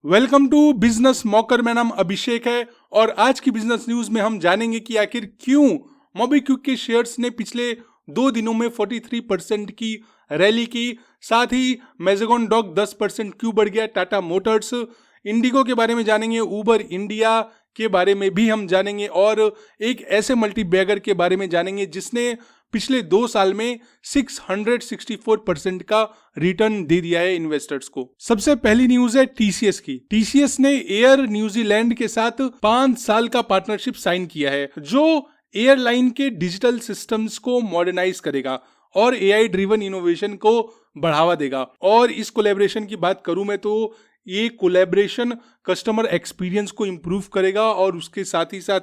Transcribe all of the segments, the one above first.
Welcome to business मॉकर। मेरा नाम अभिषेक है और आज की बिजनेस न्यूज में हम जानेंगे कि आखिर क्यों मोबीक्विक के शेयर्स ने पिछले 2 दिनों में 43% की रैली की। साथ ही मैज़ेगॉन डॉक 10% क्यों बढ़ गया। टाटा मोटर्स, इंडिगो के बारे में जानेंगे, उबर इंडिया के बारे में भी हम जानेंगे और एक ऐसे मल्टी बैगर के बारे में जानेंगे जिसने पिछले 2 साल में 664% का रिटर्न दे दिया है इन्वेस्टर्स को। सबसे पहली न्यूज है टीसीएस की। टीसीएस ने एयर न्यूजीलैंड के साथ 5 साल का पार्टनरशिप साइन किया है जो एयरलाइन के डिजिटल सिस्टम्स को मॉडर्नाइज करेगा और एआई ड्रिवन इनोवेशन को बढ़ावा देगा। और इस कोलैबोरेशन की बात करूं मैं तो ये कोलैबोरेशन कस्टमर एक्सपीरियंस को इंप्रूव करेगा और उसके साथ ही साथ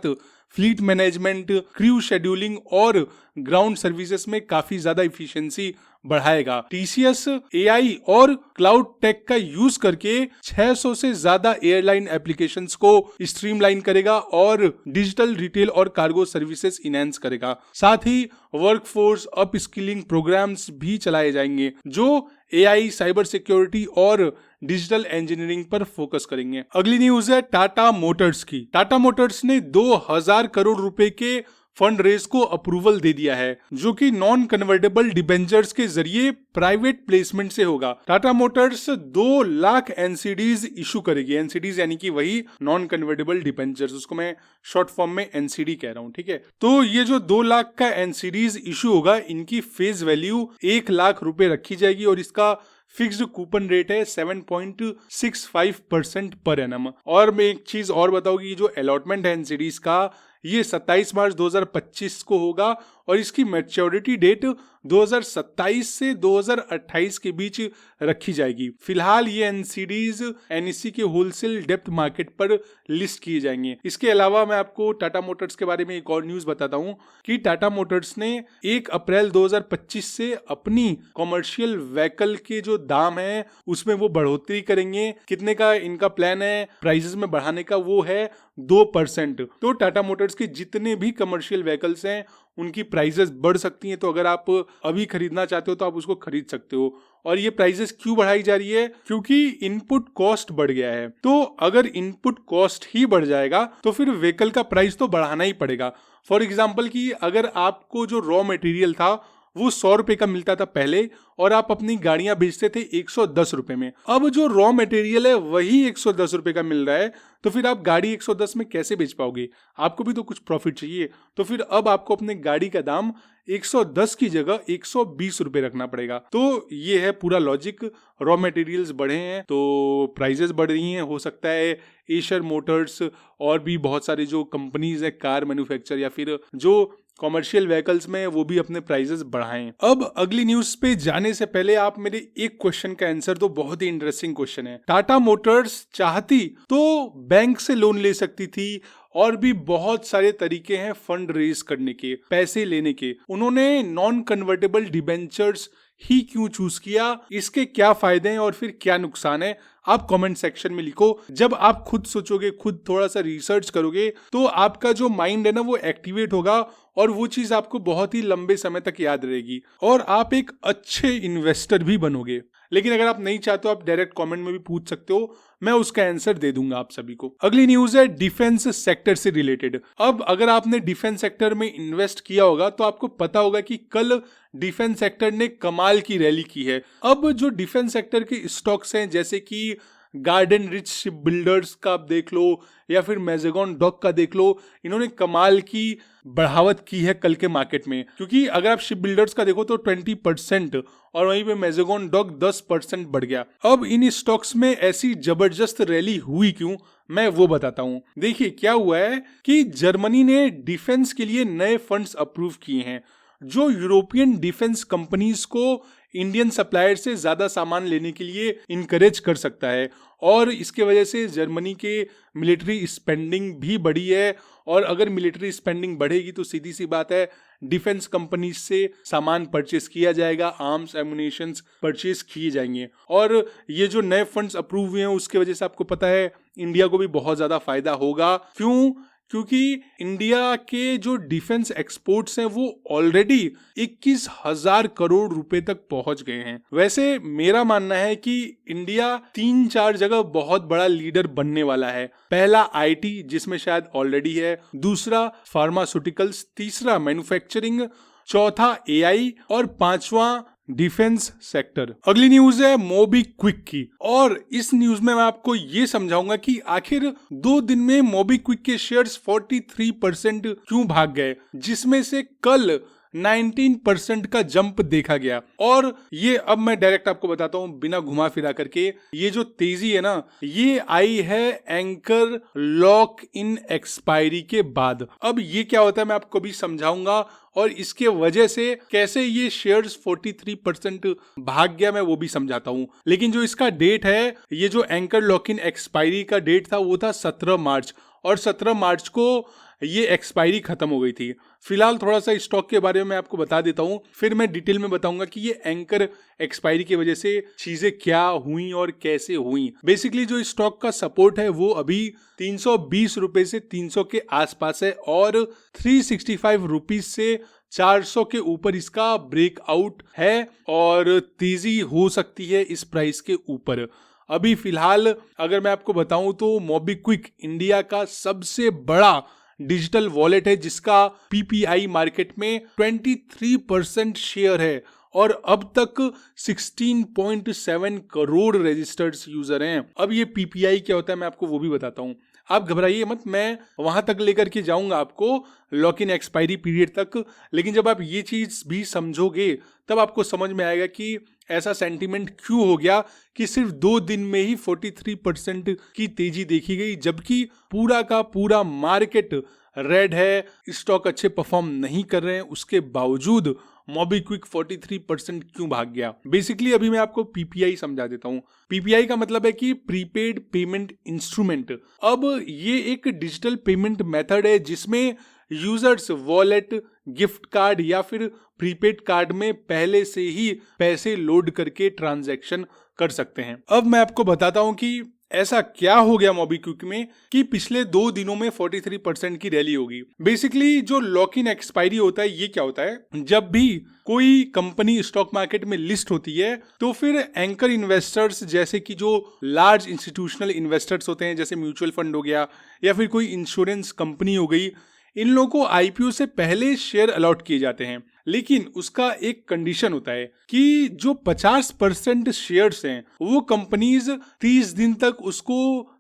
फ्लीट मैनेजमेंट, क्रू शेड्यूलिंग और ग्राउंड सर्विसेज में काफी ज्यादा इफिशिएंसी बढ़ाएगा। टीसीएस एआई और क्लाउड टेक का यूज करके 600 से ज्यादा एयरलाइन एप्लीकेशंस को स्ट्रीमलाइन करेगा और डिजिटल रिटेल और कार्गो सर्विसेज इनहेंस करेगा। साथ ही वर्कफोर्स अपस्किलिंग प्रोग्राम्स भी चलाए जाएंगे जो एआई, साइबर सिक्योरिटी और डिजिटल इंजीनियरिंग पर फोकस करेंगे। अगली न्यूज है टाटा मोटर्स की। टाटा मोटर्स ने 2000 करोड़ रुपए के फंड रेज को अप्रूवल दे दिया है जो कि नॉन कन्वर्टेबल डिबेंचर्स के जरिए प्राइवेट प्लेसमेंट से होगा। Tata Motors 2 lakh NCDs issue करेगी। एनसीडीज यानी कि वही नॉन कन्वर्टेबल डिबेंचर्स, उसको मैं शॉर्ट फॉर्म में एनसीडी कह रहा हूं, ठीक है। तो ये जो 2 लाख का एनसीडीज इशू होगा, इनकी फेस वैल्यू 1 लाख रुपए रखी जाएगी और इसका फिक्स्ड कूपन रेट है 7.65% पर एनम। और मैं एक चीज और बताऊंगी, ये जो अलॉटमेंट है एनसीडीज का, ये 27 मार्च 2025 को होगा और इसकी मैच्योरिटी डेट 2027 से 2028 के बीच रखी जाएगी। फिलहाल ये एनसीडीज एनईसी के होलसेल डेप्थ मार्केट पर लिस्ट किए जाएंगे। इसके अलावा मैं आपको टाटा मोटर्स के बारे में एक और न्यूज बताता हूं कि टाटा मोटर्स ने 1 अप्रैल 2025 से अपनी कॉमर्शियल व्हीकल के जो दाम है उसमें वो बढ़ोतरी करेंगे। कितने का इनका प्लान है प्राइसेस में बढ़ाने का, वो है 2%। तो टाटा मोटर्स के जितने भी कमर्शियल व्हीकल्स हैं उनकी प्राइसेस बढ़ सकती हैं। तो अगर आप अभी खरीदना चाहते हो तो आप उसको खरीद सकते हो। और ये प्राइसेस क्यों बढ़ाई जा रही है? क्योंकि इनपुट कॉस्ट बढ़ गया है। तो अगर इनपुट कॉस्ट ही बढ़ जाएगा तो फिर व्हीकल का प्राइस तो बढ़ाना ही पड़ेगा। फॉर एग्जाम्पल कि अगर आपको जो रॉ मटेरियल था वो 100 रुपए का मिलता था पहले और आप अपनी गाड़ियां बेचते थे 110 रुपए में, अब जो रॉ मटेरियल है वही 110 रुपए का मिल रहा है, तो फिर आप गाड़ी 110 में कैसे बेच पाओगे? आपको भी तो कुछ प्रॉफिट चाहिए। तो फिर अब आपको अपने गाड़ी का दाम 110 की जगह 120 रुपए रखना पड़ेगा। तो ये है पूरा लॉजिक। रॉ मटेरियल्स बढ़े हैं तो प्राइजेस बढ़ रही हैं। हो सकता है एशर मोटर्स और भी बहुत सारे जो कंपनीज है कार मैन्युफैक्चर या फिर जो कॉमर्शियल व्हीकल्स में, वो भी अपने प्राइसेस बढ़ाएं। अब अगली न्यूज पे जाने से पहले आप मेरे एक क्वेश्चन का आंसर दो, बहुत ही इंटरेस्टिंग क्वेश्चन है। टाटा मोटर्स चाहती तो बैंक से लोन ले सकती थी और भी बहुत सारे तरीके हैं फंड रेज करने के, पैसे लेने के। उन्होंने नॉन कन्वर्टेबल डिबेंचर्स ही क्यों चूज किया? इसके क्या फायदे हैं और फिर क्या नुकसान है? आप कमेंट सेक्शन में लिखो। जब आप खुद सोचोगे, खुद थोड़ा सा रिसर्च करोगे तो आपका जो माइंड है ना वो एक्टिवेट होगा और वो चीज आपको बहुत ही लंबे समय तक याद रहेगी और आप एक अच्छे इन्वेस्टर भी बनोगे। लेकिन अगर आप नहीं चाहते हो आप डायरेक्ट कमेंट में भी पूछ सकते हो, मैं उसका आंसर दे दूंगा आप सभी को। अगली न्यूज है डिफेंस सेक्टर से रिलेटेड। अब अगर आपने डिफेंस सेक्टर में इन्वेस्ट किया होगा तो आपको पता होगा कि कल डिफेंस सेक्टर ने कमाल की रैली की है। अब जो डिफेंस सेक्टर के स्टॉक्स हैं जैसे कि गार्डन रिच शिप बिल्डर्स का आप देख लो या फिर मैज़ेगॉन डॉक का देख लो, इन्होंने कमाल की बढ़ावत की है कल के मार्केट में। क्योंकि अगर आप शिप बिल्डर्स का देखो तो 20% और वहीं पे मैज़ेगॉन डॉक 10% बढ़ गया। अब इन स्टॉक्स में ऐसी जबरदस्त रैली हुई क्यों, मैं वो बताता हूँ। देखिए क्या हुआ है कि जर्मनी ने डिफेंस के लिए नए फंड्स अप्रूव किए हैं जो यूरोपियन डिफेंस कंपनीज को इंडियन सप्लायर से ज्यादा सामान लेने के लिए इनकरेज कर सकता है और इसके वजह से जर्मनी के मिलिट्री स्पेंडिंग भी बढ़ी है। और अगर मिलिट्री स्पेंडिंग बढ़ेगी तो सीधी सी बात है डिफेंस कंपनीज से सामान परचेस किया जाएगा, आर्म्स एमुनिशंस परचेस किए जाएंगे। और ये जो नए फंड्स अप्रूव हुए हैं उसके वजह से आपको पता है इंडिया को भी बहुत ज्यादा फायदा होगा। क्यों? क्योंकि इंडिया के जो डिफेंस एक्सपोर्ट्स हैं वो ऑलरेडी 21,000 करोड़ रुपए तक पहुंच गए हैं। वैसे मेरा मानना है कि इंडिया 3-4 जगह बहुत बड़ा लीडर बनने वाला है। पहला आईटी, जिसमें शायद ऑलरेडी है, दूसरा फार्मास्यूटिकल्स, तीसरा मैन्युफैक्चरिंग, चौथा एआई और पांचवा डिफेंस सेक्टर। अगली न्यूज है मोबीक्विक की, और इस न्यूज में मैं आपको ये समझाऊंगा कि आखिर 2 दिन में मोबीक्विक के शेयर्स 43% क्यों भाग गए, जिसमें से कल 19% का जंप देखा गया। और ये अब मैं डायरेक्ट आपको बताता हूं बिना घुमा फिरा करके, ये जो तेजी है ना, ये आई है एंकर लॉक इन एक्सपायरी के बाद। अब ये क्या होता है मैं आपको भी समझाऊंगा, और इसके वजह से कैसे ये शेयर्स 43% भाग गया मैं वो भी समझाता हूं। लेकिन जो इसका डेट है, ये जो एंकर लॉक इन एक्सपायरी का डेट था वो था 17 मार्च, और 17 मार्च को ये एक्सपायरी खत्म हो गई थी। फिलहाल थोड़ा सा स्टॉक के बारे में मैं आपको बता देता हूँ, फिर मैं डिटेल में बताऊंगा कि ये एंकर एक्सपायरी की वजह से चीजें क्या हुई और कैसे हुई। बेसिकली जो स्टॉक का सपोर्ट है वो अभी 320 रुपए से 300 के आसपास है, और 365 रुपीज से 400 के ऊपर इसका ब्रेकआउट है, और तेजी हो सकती है इस प्राइस के ऊपर। अभी फिलहाल अगर मैं आपको बताऊं तो मोबीक्विक इंडिया का सबसे बड़ा डिजिटल वॉलेट है, जिसका पीपीआई मार्केट में 23% शेयर है, और अब तक 16.7 करोड़ रजिस्टर्ड यूजर हैं। अब ये पीपीआई क्या होता है मैं आपको वो भी बताता हूँ, आप घबराइए मत, मैं वहां तक लेकर के जाऊंगा आपको लॉक इन एक्सपायरी पीरियड तक। लेकिन जब आप ये चीज भी समझोगे तब आपको समझ में आएगा कि ऐसा सेंटीमेंट क्यों हो गया कि सिर्फ 2 दिन में ही 43% की तेजी देखी गई, जबकि पूरा का पूरा मार्केट रेड है, स्टॉक अच्छे परफॉर्म नहीं कर रहे हैं, उसके बावजूद मोबीक्विक 43% क्यों भाग गया। बेसिकली अभी मैं आपको पीपीआई समझा देता हूँ। पीपीआई का मतलब है कि प्रीपेड पेमेंट इंस्ट्रूमेंट। अब ये एक डिजिटल पेमेंट मेथड है जिसमें यूजर्स वॉलेट, गिफ्ट कार्ड या फिर प्रीपेड कार्ड में पहले से ही पैसे लोड करके ट्रांजैक्शन कर सकते हैं। अब मैं आपको बताता हूं कि ऐसा क्या हो गया मोबीक्विक में कि पिछले 2 दिनों में 43% की रैली होगी। बेसिकली जो लॉक इन एक्सपायरी होता है, ये क्या होता है, जब भी कोई कंपनी स्टॉक मार्केट में लिस्ट होती है तो फिर एंकर इन्वेस्टर्स, जैसे कि जो लार्ज इंस्टीट्यूशनल इन्वेस्टर्स होते हैं, जैसे म्यूचुअल फंड हो गया या फिर कोई इंश्योरेंस कंपनी हो गई, इन लोगों को आईपीओ से पहले शेयर अलॉट किए जाते हैं। लेकिन उसका एक कंडीशन होता है कि जो 50% शेयर्स हैं वो कंपनीज 30 दिन तक उसको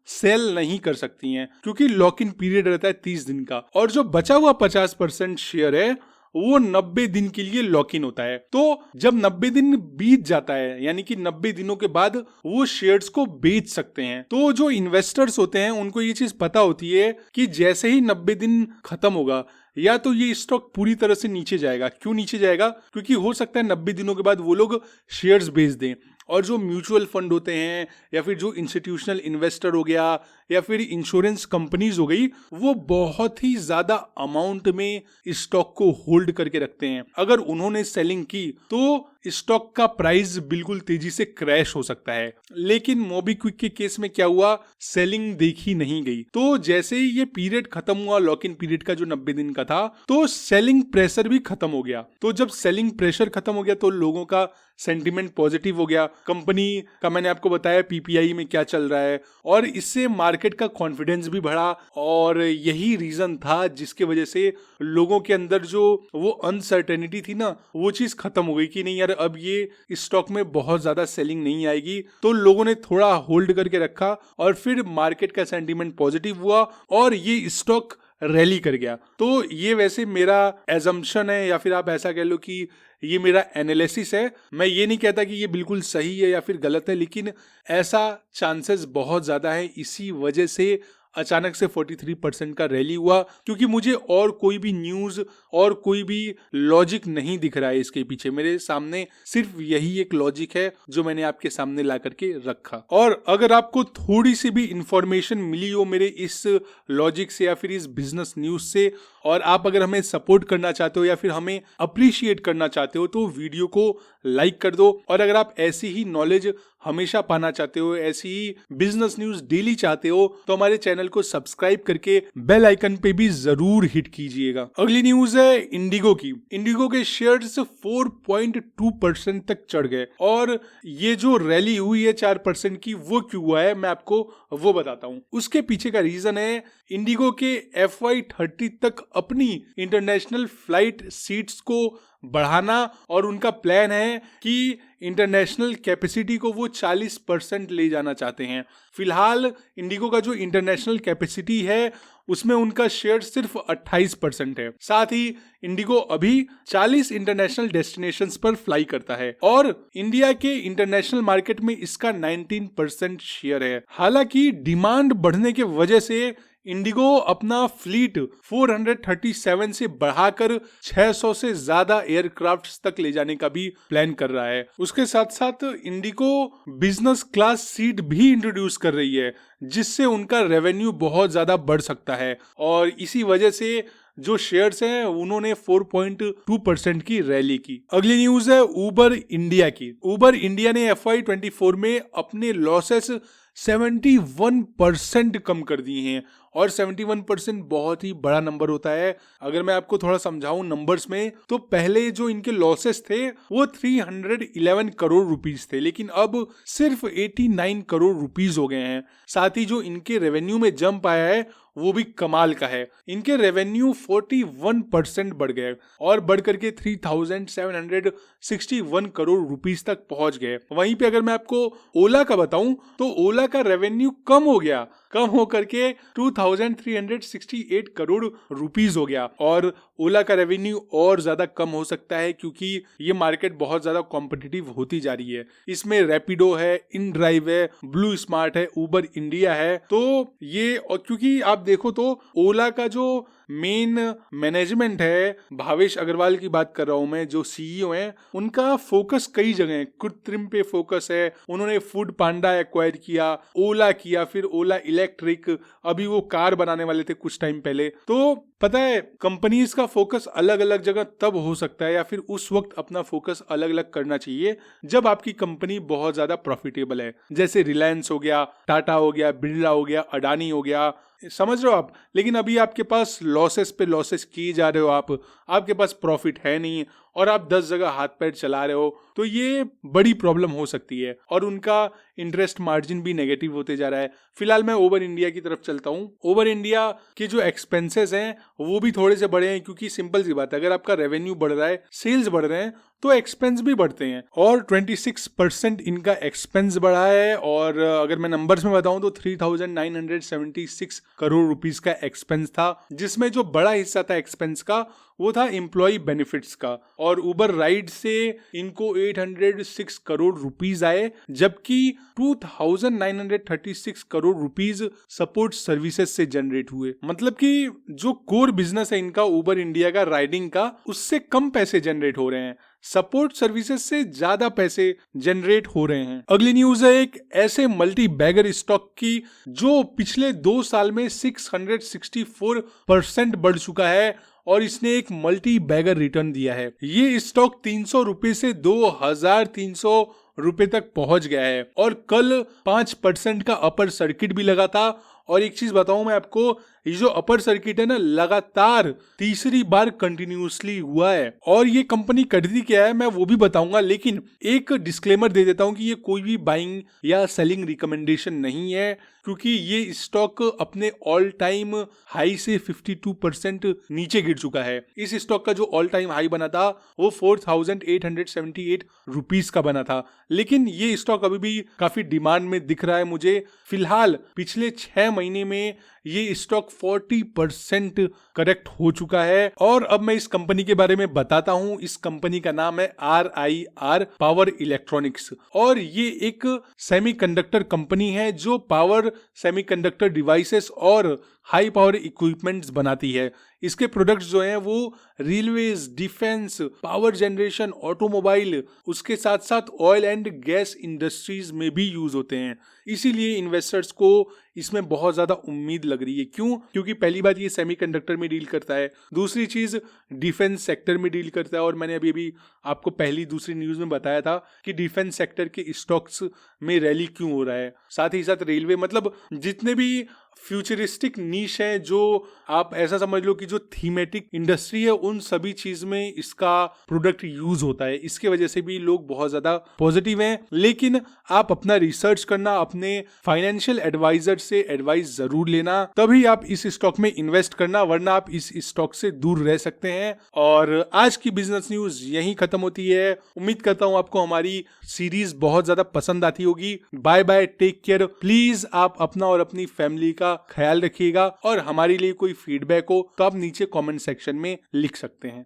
सेल नहीं कर सकती हैं, क्योंकि लॉक इन पीरियड रहता है 30 दिन का, और जो बचा हुआ 50% शेयर है वो 90 दिन के लिए लॉक इन होता है। तो जब 90 दिन बीत जाता है, यानी कि 90 दिनों के बाद वो शेयर्स को बेच सकते हैं। तो जो इन्वेस्टर्स होते हैं उनको ये चीज पता होती है कि जैसे ही 90 दिन खत्म होगा या तो ये स्टॉक पूरी तरह से नीचे जाएगा। क्यों नीचे जाएगा? क्योंकि हो सकता है 90 दिनों के बाद वो लोग शेयर्स बेच दें, और जो म्यूचुअल फंड होते हैं या फिर जो इंस्टीट्यूशनल इन्वेस्टर हो गया या फिर इंश्योरेंस कंपनीज हो गई, वो बहुत ही ज्यादा अमाउंट में स्टॉक को होल्ड करके रखते हैं। अगर उन्होंने सेलिंग की तो स्टॉक का प्राइस बिल्कुल तेजी से क्रैश हो सकता है। लेकिन मोबीक्विक के केस में क्या हुआ, सेलिंग देखी नहीं गई। तो जैसे ही ये पीरियड खत्म हुआ, लॉक इन पीरियड का जो 90 दिन का था, तो सेलिंग प्रेशर भी खत्म हो गया। तो जब सेलिंग प्रेशर खत्म हो गया तो लोगों का सेंटीमेंट पॉजिटिव हो गया। कंपनी का मैंने आपको बताया पीपीआई में क्या चल रहा है, और इससे मार्केट का कॉन्फिडेंस भी बढ़ा, और यही रीजन था जिसके वजह से लोगों के अंदर जो वो अनसर्टेनिटी थी ना, वो चीज खत्म हो गई कि नहीं यार अब ये स्टॉक में बहुत ज्यादा सेलिंग नहीं आएगी। तो लोगों ने थोड़ा होल्ड करके रखा, और फिर मार्केट का सेंटीमेंट पॉजिटिव हुआ और ये स्टॉक रैली कर गया। तो ये वैसे मेरा एजम्पशन है, या फिर आप ऐसा कह लो कि ये मेरा एनालिसिस है। मैं ये नहीं कहता कि ये बिल्कुल सही है या फिर गलत है, लेकिन ऐसा चांसेस बहुत ज्यादा है। इसी वजह से अचानक से 43% का रैली हुआ, क्योंकि मुझे और कोई भी न्यूज और कोई भी लॉजिक नहीं दिख रहा है इसके पीछे। मेरे सामने सिर्फ यही एक लॉजिक है जो मैंने आपके सामने ला करके रखा। और अगर आपको थोड़ी सी भी इंफॉर्मेशन मिली हो मेरे इस लॉजिक से या फिर इस बिजनेस न्यूज से, और आप अगर हमें सपोर्ट करना चाहते हो या फिर हमें अप्रिशिएट करना चाहते हो, तो वीडियो को लाइक कर दो। और अगर आप ऐसी ही नॉलेज हमेशा पाना चाहते हो, ऐसी ही बिजनेस न्यूज डेली चाहते हो, तो हमारे चैनल को सब्सक्राइब करके बेल आइकन पे भी जरूर हिट कीजिएगा। अगली न्यूज है इंडिगो की। इंडिगो के शेयर्स 4.2% तक चढ़ गए और ये जो रैली हुई है 4% की, वो क्यों हुआ है मैं आपको वो बताता हूँ। उसके पीछे का रीजन है इंडिगो के FY30 तक अपनी इंटरनेशनल फ्लाइट सीट्स को बढ़ाना और उनका प्लान है कि इंटरनेशनल कैपेसिटी को वो 40% ले जाना चाहते हैं। फिलहाल इंडिगो का जो इंटरनेशनल कैपेसिटी है उसमें उनका शेयर सिर्फ 28% है। साथ ही इंडिगो अभी 40 इंटरनेशनल डेस्टिनेशंस पर फ्लाई करता है और इंडिया के इंटरनेशनल मार्केट में इसका 19% शेयर है। हालांकि डिमांड बढ़ने के वजह से इंडिगो अपना फ्लीट 437 से बढ़ाकर 600 से ज्यादा एयरक्राफ्ट्स तक ले जाने का भी प्लान कर रहा है। उसके साथ साथ इंडिगो बिजनेस क्लास सीट भी इंट्रोड्यूस कर रही है, जिससे उनका रेवेन्यू बहुत ज्यादा बढ़ सकता है और इसी वजह से जो शेयर्स हैं उन्होंने 4.2% की रैली की। अगली न्यूज है उबर इंडिया की। उबर इंडिया ने FY24 में अपने लॉसेस 71% कम कर दिए हैं और 71% बहुत ही बड़ा नंबर होता है। अगर मैं आपको थोड़ा समझाऊं नंबर्स में, तो पहले जो इनके लॉसेस थे वो 311 करोड़ रुपीस थे, लेकिन अब सिर्फ 89 करोड़ रुपीस हो गए हैं। साथ ही जो इनके रेवेन्यू में जंप आया है वो भी कमाल का है। इनके रेवेन्यू 41% बढ़ गए और बढ़ करके 3761 करोड़ रुपीस तक पहुंच गए। वहीं पे अगर मैं आपको ओला का बताऊं तो ओला का रेवेन्यू कम हो गया, कम हो करके 2368 करोड़ रुपीस हो गया और ओला का रेवेन्यू और ज्यादा कम हो सकता है क्योंकि ये मार्केट बहुत ज्यादा कॉम्पिटिटिव होती जा रही है। इसमें रैपिडो है, इनड्राइव है, ब्लू स्मार्ट है, उबर इंडिया है। तो ये, और क्योंकि आप देखो तो ओला का जो मेन मैनेजमेंट है, भावेश अग्रवाल की बात कर रहा हूं मैं, जो CEO हैं, उनका फोकस कई जगह है। कृत्रिम पे फोकस है, उन्होंने फूड पांडा एक्वायर किया, ओला किया, फिर ओला इलेक्ट्रिक, अभी वो कार बनाने वाले थे कुछ टाइम पहले। तो पता है कंपनीज का फोकस अलग अलग जगह तब हो सकता है या फिर उस वक्त अपना फोकस अलग अलग करना चाहिए जब आपकी कंपनी बहुत ज्यादा प्रॉफिटेबल है। जैसे रिलायंस हो गया, टाटा हो गया, बिरला हो गया, अडानी हो गया, समझ रहे हो आप। लेकिन अभी आपके पास लॉसेस पे लॉसेस किए जा रहे हो, आपके पास प्रॉफिट है नहीं और आप 10 जगह हाथ पैर चला रहे हो, तो ये बड़ी प्रॉब्लम हो सकती है और उनका इंटरेस्ट मार्जिन भी नेगेटिव होते जा रहा है। फिलहाल मैं ओवर इंडिया की तरफ चलता हूँ। ओवर इंडिया के जो एक्सपेंसेस हैं वो भी थोड़े से बढ़े हैं क्योंकि सिंपल सी बात है, अगर आपका रेवेन्यू बढ़ रहा है, सेल्स बढ़ रहे हैं, तो एक्सपेंस भी बढ़ते हैं और 26% इनका एक्सपेंस बढ़ा है। और अगर मैं नंबर्स में बताऊं तो 3976 करोड़ रुपीस का एक्सपेंस था, जिसमें जो बड़ा हिस्सा था एक्सपेंस का वो था एम्प्लॉय बेनिफिट्स का। और उबर राइड से इनको 806 करोड़ रुपीस आए, जबकि 2936 करोड़ रुपीस सपोर्ट सर्विसेज से जनरेट हुए। मतलब कि जो कोर बिजनेस है इनका उबर इंडिया का राइडिंग का, उससे कम पैसे जनरेट हो रहे हैं, सपोर्ट सर्विसेज से ज्यादा पैसे जनरेट हो रहे हैं। अगली न्यूज है एक ऐसे मल्टी बैगर स्टॉक की जो पिछले 2 साल में 664% बढ़ चुका है और इसने एक मल्टी बैगर रिटर्न दिया है। ये स्टॉक 300 रुपए से 2300 रुपए तक पहुंच गया है और कल 5% का अपर सर्किट भी लगा था। और एक चीज बताऊं मैं आपको, ये जो अपर सर्किट है ना, लगातार तीसरी बार कंटिन्यूसली हुआ है। और ये कंपनी करती क्या है मैं वो भी बताऊंगा, लेकिन एक डिस्क्लेमर दे देता हूं कि ये कोई भी बाइंग या सेलिंग रिकमेंडेशन नहीं है, क्योंकि ये स्टॉक अपने ऑल टाइम हाई से 52% नीचे गिर चुका है। इस स्टॉक का जो ऑल टाइम हाई बना था वो 4878 रुपीस का बना था, लेकिन ये स्टॉक अभी भी काफी डिमांड में दिख रहा है मुझे। फिलहाल पिछले 6 महीने में ये स्टॉक 40% करेक्ट हो चुका है। और अब मैं इस कंपनी के बारे में बताता हूं। इस कंपनी का नाम है RIR पावर इलेक्ट्रॉनिक्स और ये एक सेमीकंडक्टर कंपनी है जो पावर सेमीकंडक्टर डिवाइसेस और हाई पावर इक्विपमेंट्स बनाती है। इसके प्रोडक्ट्स जो हैं वो railways, defence, power generation, automobile, उसके साथ साथ ऑयल एंड गैस इंडस्ट्रीज में भी यूज होते हैं। इसीलिए इन्वेस्टर्स को इसमें बहुत ज्यादा उम्मीद लग रही है। क्यों? क्योंकि पहली बात ये सेमीकंडक्टर में डील करता है, दूसरी चीज डिफेंस सेक्टर में डील करता है। और मैंने अभी आपको पहली दूसरी न्यूज में बताया था कि डिफेंस सेक्टर के स्टॉक्स में रैली क्यों हो रहा है। साथ ही साथ रेलवे मतलब जितने भी फ्यूचरिस्टिक नीश है, जो आप ऐसा समझ लो कि जो थीमेटिक इंडस्ट्री है, उन सभी चीज में इसका प्रोडक्ट यूज होता है। इसके वजह से भी लोग बहुत ज्यादा पॉजिटिव हैं। लेकिन आप अपना रिसर्च करना, अपने फाइनेंशियल एडवाइजर से एडवाइस जरूर लेना, तभी आप इस स्टॉक में इन्वेस्ट करना, वरना आप इस स्टॉक से दूर रह सकते हैं। और आज की बिजनेस न्यूज यहीं खत्म होती है। उम्मीद करता हूं आपको हमारी सीरीज बहुत ज्यादा पसंद आती होगी। Bye bye, take care. Please आप अपना और अपनी फैमिली का ख्याल रखिएगा, और हमारे लिए कोई फीडबैक हो तो आप नीचे कमेंट सेक्शन में लिख सकते हैं।